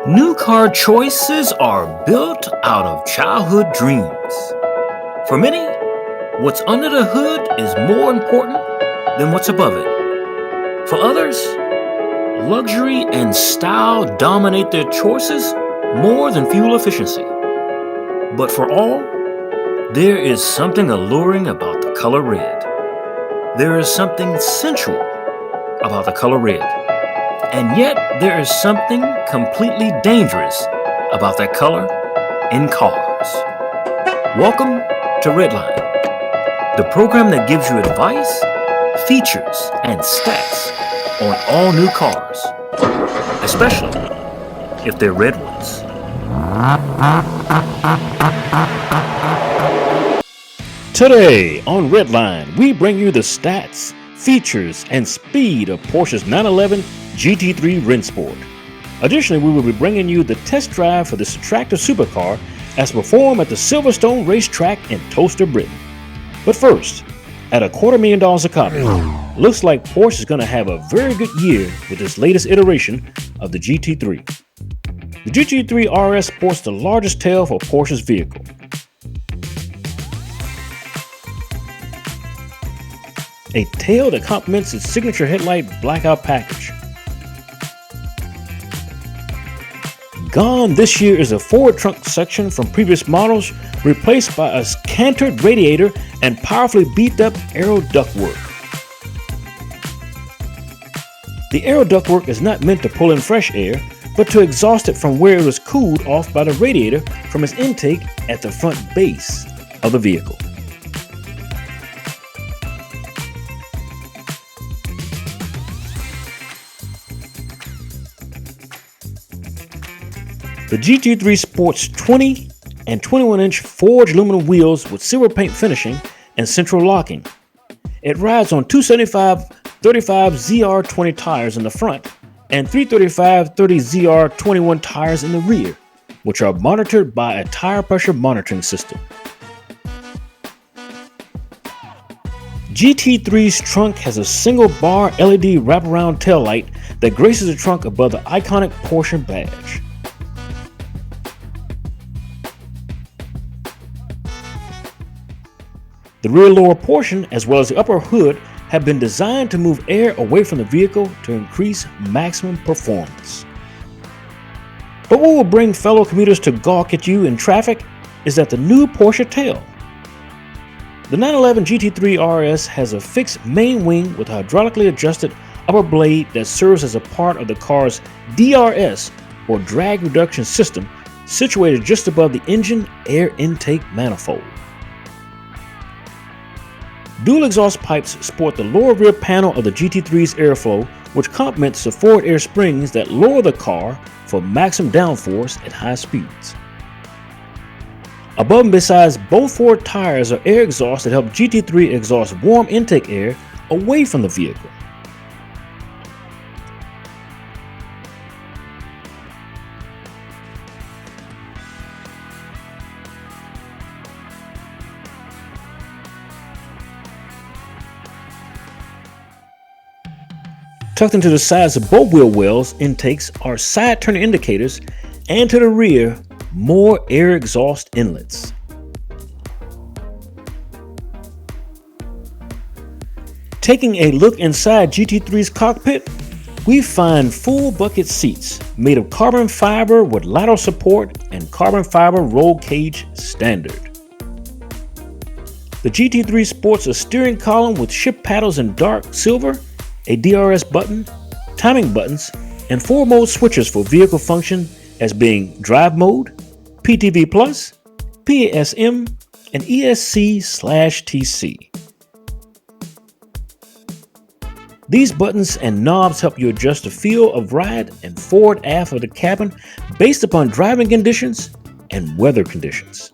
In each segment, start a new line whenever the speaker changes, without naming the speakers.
New car choices are built out of childhood dreams. For many, what's under the hood is more important than what's above it. For others, luxury and style dominate their choices more than fuel efficiency. But for all, there is something alluring about the color red. There is something sensual about the color red. And yet, there is something completely dangerous about that color in cars. Welcome to Redline, the program that gives you advice, features, and stats on all new cars, especially if they're red ones. Today on Redline, we bring you the stats, features, and speed of Porsche's 911 GT3 Rennsport. Additionally, we will be bringing you the test drive for this attractive supercar as performed at the Silverstone racetrack in Towcester, Britain. But first, at $250,000 a copy, looks like Porsche is going to have a very good year with this latest iteration of the GT3. The GT3 RS sports the largest tail for Porsche's vehicle. A tail that complements its signature headlight blackout package. Gone this year is a forward trunk section from previous models, replaced by a cantered radiator and powerfully beefed up aero ductwork. The aero ductwork is not meant to pull in fresh air, but to exhaust it from where it was cooled off by the radiator from its intake at the front base of the vehicle. The GT3 sports 20 and 21-inch forged aluminum wheels with silver paint finishing and central locking. It rides on 275/35 ZR20 tires in the front and 335/30 ZR21 tires in the rear, which are monitored by a tire pressure monitoring system. GT3's trunk has a single bar LED wraparound taillight that graces the trunk above the iconic Porsche badge. The rear lower portion, as well as the upper hood, have been designed to move air away from the vehicle to increase maximum performance. But what will bring fellow commuters to gawk at you in traffic is that the new Porsche tail. The 911 GT3 RS has a fixed main wing with a hydraulically adjusted upper blade that serves as a part of the car's DRS, or drag reduction system, situated just above the engine air intake manifold. Dual exhaust pipes sport the lower rear panel of the GT3's airflow, which complements the forward air springs that lower the car for maximum downforce at high speeds. Above and besides both forward tires are air exhausts that help GT3 exhaust warm intake air away from the vehicle. Tucked into the sides of both wheel wells intakes are side turning indicators, and to the rear, more air exhaust inlets. Taking a look inside GT3's cockpit, we find full bucket seats made of carbon fiber with lateral support and carbon fiber roll cage standard. The GT3 sports a steering column with shift paddles in dark silver, a DRS button, timing buttons, and 4-mode switches for vehicle function as being Drive Mode, PTV+, PASM, and ESC/TC. These buttons and knobs help you adjust the feel of ride and forward-aft of the cabin based upon driving conditions and weather conditions.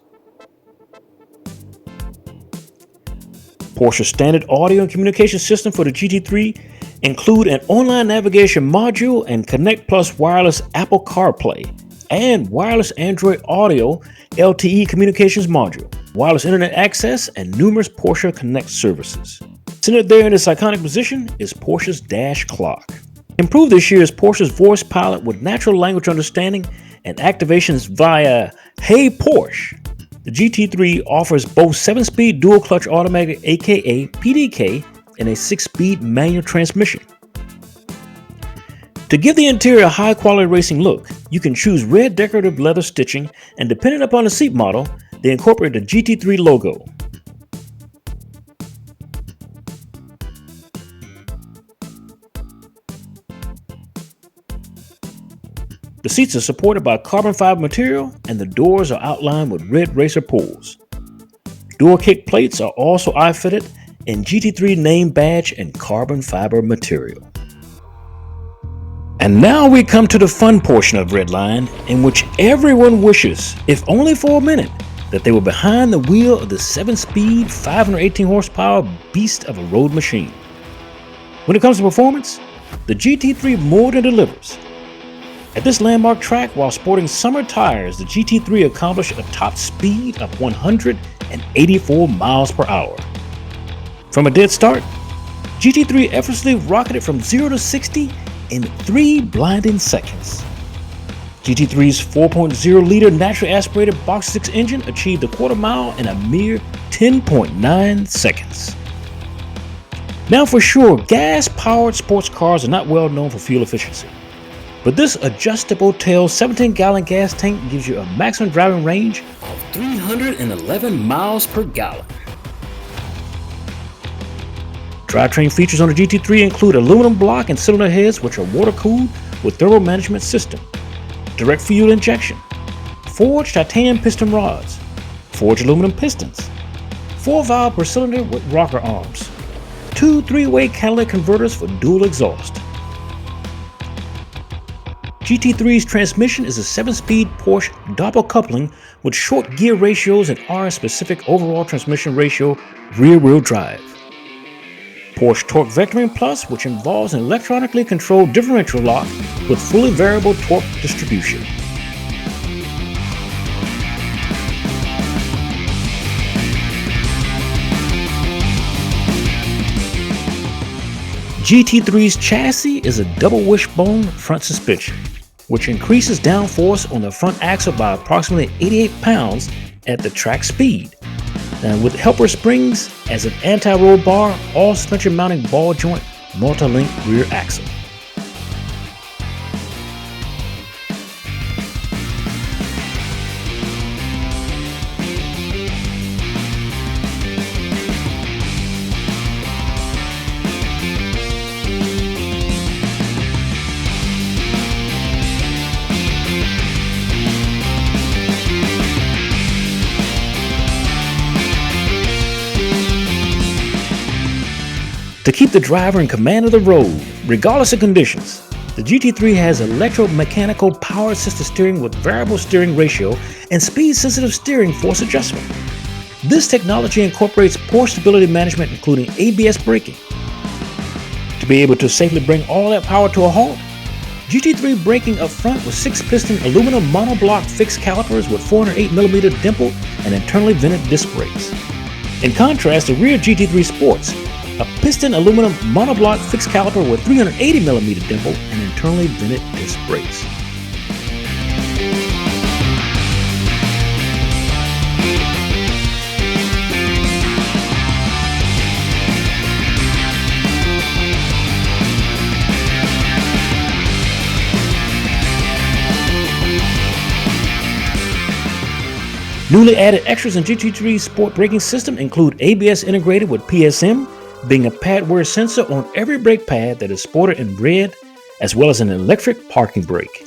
Porsche's standard audio and communication system for the GT3 include an online navigation module and Connect Plus wireless Apple CarPlay and wireless Android Auto LTE communications module, wireless internet access, and numerous Porsche Connect services. Centered there in its iconic position is Porsche's dash clock. Improved this year is Porsche's voice pilot with natural language understanding and activations via Hey Porsche. The GT3 offers both 7-speed dual-clutch automatic aka PDK and a 6-speed manual transmission. To give the interior a high-quality racing look, you can choose red decorative leather stitching, and depending upon the seat model, they incorporate the GT3 logo. The seats are supported by carbon fiber material, and the doors are outlined with red racer pulls. Door kick plates are also eye-fitted in GT3 name badge and carbon fiber material. And now we come to the fun portion of Redline, in which everyone wishes, if only for a minute, that they were behind the wheel of the 7-speed, 518 horsepower beast of a road machine. When it comes to performance, the GT3 more than delivers. At this landmark track, while sporting summer tires, the GT3 accomplished a top speed of 184 miles per hour. From a dead start, GT3 effortlessly rocketed from 0 to 60 in 3 blinding seconds. GT3's 4.0-liter naturally aspirated box 6 engine achieved a quarter mile in a mere 10.9 seconds. Now for sure, gas-powered sports cars are not well known for fuel efficiency, but this adjustable tail 17-gallon gas tank gives you a maximum driving range of 311 miles per gallon. Drivetrain features on the GT3 include aluminum block and cylinder heads, which are water-cooled with thermal management system, direct fuel injection, forged titanium piston rods, forged aluminum pistons, 4-valve per cylinder with rocker arms, 2 3-way catalytic converters for dual exhaust. GT3's transmission is a 7-speed Porsche double coupling with short gear ratios and RS-specific overall transmission ratio rear-wheel drive. Porsche Torque Vectoring Plus, which involves an electronically controlled differential lock with fully variable torque distribution. GT3's chassis is a double wishbone front suspension, which increases downforce on the front axle by approximately 88 pounds at the track speed. And with helper springs as an anti-roll bar, all suspension mounting ball joint, multi-link rear axle. To keep the driver in command of the road, regardless of conditions, the GT3 has electromechanical power-assisted steering with variable steering ratio and speed-sensitive steering force adjustment. This technology incorporates Porsche stability management, including ABS braking. To be able to safely bring all that power to a halt, GT3 braking up front with 6-piston aluminum monoblock fixed calipers with 408mm dimple and internally vented disc brakes. In contrast, the rear GT3 sports a piston aluminum monoblock fixed caliper with 380mm dimple and internally vented disc brakes. Newly added extras in GT3's sport braking system include ABS integrated with PSM, being a pad wear sensor on every brake pad that is sported in red, as well as an electric parking brake.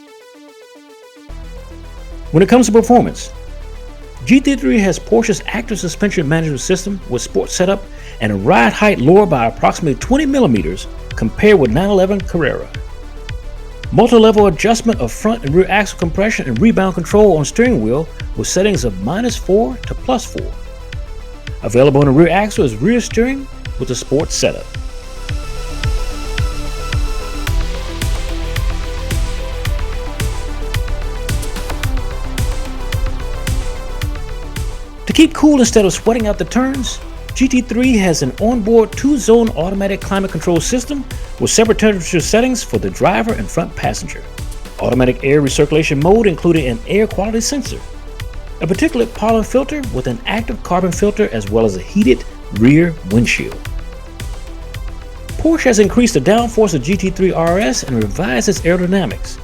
When it comes to performance, GT3 has Porsche's active suspension management system with sport setup and a ride height lower by approximately 20mm compared with 911 Carrera. Multi-level adjustment of front and rear axle compression and rebound control on steering wheel with settings of -4 to +4. Available on the rear axle is rear steering with a sport setup. To keep cool instead of sweating out the turns, GT3 has an onboard 2-zone automatic climate control system with separate temperature settings for the driver and front passenger. Automatic air recirculation mode including an air quality sensor, a particulate pollen filter with an active carbon filter, as well as a heated rear windshield. Porsche has increased the downforce of GT3 RS and revised its aerodynamics.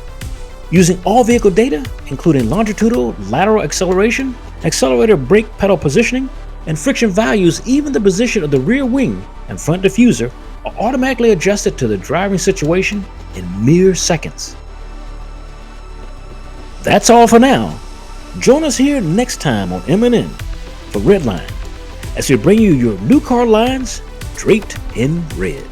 Using all vehicle data, including longitudinal lateral acceleration, accelerator brake pedal positioning, and friction values, even the position of the rear wing and front diffuser are automatically adjusted to the driving situation in mere seconds. That's all for now. Join us here next time on M&N for Redline as we bring you your new car lines draped in red.